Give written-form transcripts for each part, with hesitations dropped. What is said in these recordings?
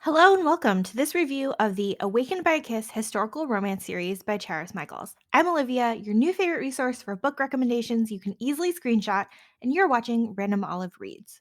Hello and welcome to this review of the Awakened by a Kiss historical romance series by Charis Michaels. I'm Olivia, your new favorite resource for book recommendations you can easily screenshot, and you're watching Random Olive Reads.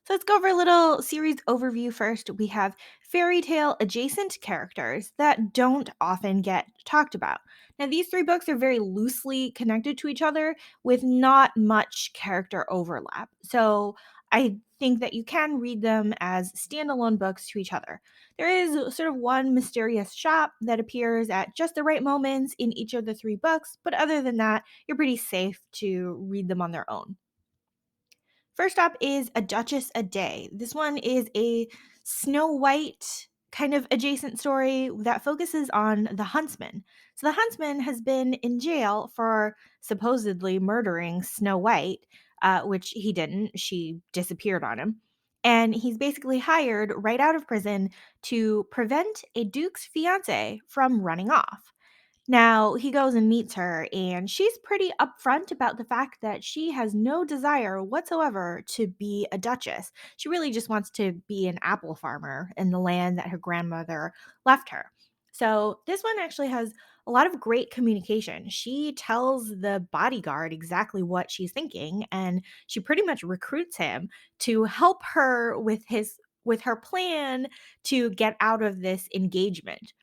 So let's go over a little series overview first. We have fairy tale adjacent characters that don't often get talked about. Now, these three books are very loosely connected to each other with not much character overlap. So I think that you can read them as standalone books to each other. There is sort of one mysterious shop that appears at just the right moments in each of the three books, but other than that, you're pretty safe to read them on their own. First up is A Duchess a Day. This one is a Snow White kind of adjacent story that focuses on the huntsman. So the huntsman has been in jail for supposedly murdering Snow White, which he didn't. She disappeared on him. And he's basically hired right out of prison to prevent a duke's fiance from running off. Now, he goes and meets her, and she's pretty upfront about the fact that she has no desire whatsoever to be a duchess. She really just wants to be an apple farmer in the land that her grandmother left her. So, this one actually has a lot of great communication. She tells the bodyguard exactly what she's thinking, and she pretty much recruits him to help her with her plan to get out of this engagement.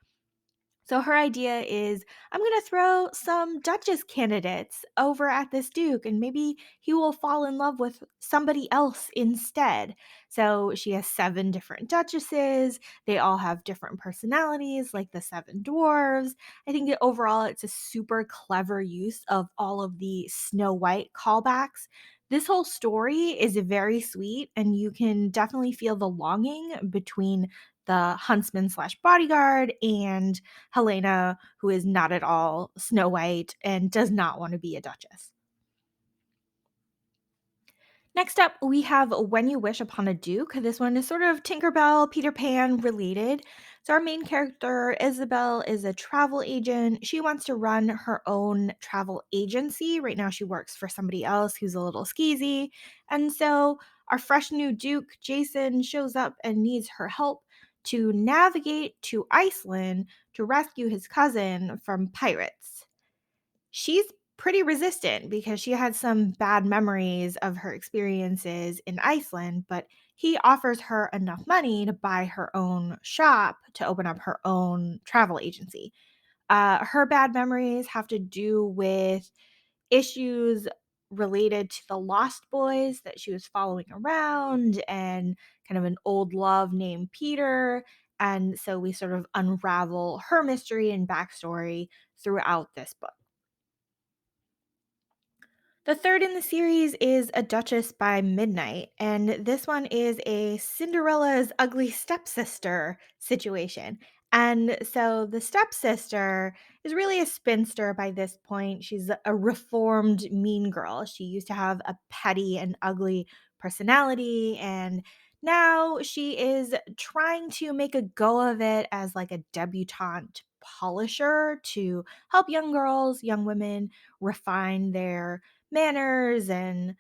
So her idea is, I'm going to throw some Duchess candidates over at this Duke, and maybe he will fall in love with somebody else instead. So she has seven different Duchesses. They all have different personalities, like the seven dwarves. I think that overall it's a super clever use of all of the Snow White callbacks. This whole story is very sweet, and you can definitely feel the longing between the huntsman slash bodyguard and Helena, who is not at all Snow White and does not want to be a duchess. Next up, we have When You Wish Upon a Duke. This one is sort of Tinkerbell, Peter Pan related. So, our main character, Isabel, is a travel agent. She wants to run her own travel agency. Right now, she works for somebody else who's a little skeezy. And so, our fresh new Duke, Jason, shows up and needs her help to navigate to Iceland to rescue his cousin from pirates. She's pretty resistant because she had some bad memories of her experiences in Iceland, but he offers her enough money to buy her own shop to open up her own travel agency. Her bad memories have to do with issues related to the Lost Boys that she was following around and kind of an old love named Peter. And so we sort of unravel her mystery and backstory throughout this book. The third in the series is A Duchess by Midnight, and this one is a Cinderella's ugly stepsister situation. And so the stepsister is really a spinster by this point. She's a reformed mean girl. She used to have a petty and ugly personality, and now she is trying to make a go of it as like a debutante polisher to help young girls, young women refine their manners and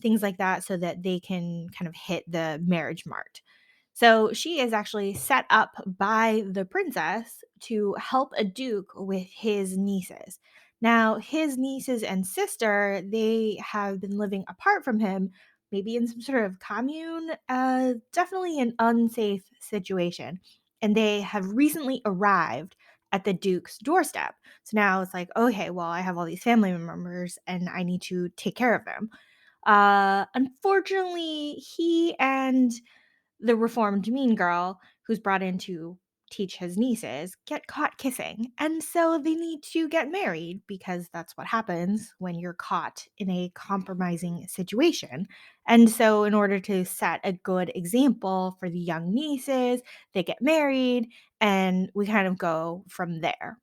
things like that so that they can kind of hit the marriage mark. So she is actually set up by the princess to help a duke with his nieces. Now, his nieces and sister, they have been living apart from him, maybe in some sort of commune, definitely an unsafe situation. And they have recently arrived at the duke's doorstep. So now it's like, okay, well, I have all these family members and I need to take care of them. Unfortunately, he and the reformed mean girl, who's brought in to teach his nieces, get caught kissing. And so they need to get married because that's what happens when you're caught in a compromising situation. And so, in order to set a good example for the young nieces, they get married and we kind of go from there.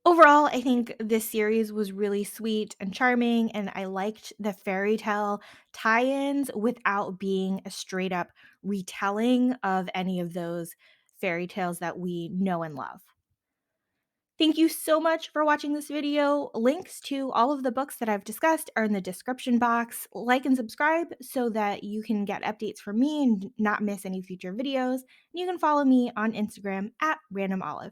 Overall, I think this series was really sweet and charming, and I liked the fairy tale tie ins without being a straight up retelling of any of those fairy tales that we know and love. Thank you so much for watching this video. Links to all of the books that I've discussed are in the description box. Like and subscribe so that you can get updates from me and not miss any future videos. And you can follow me on Instagram at randomolive.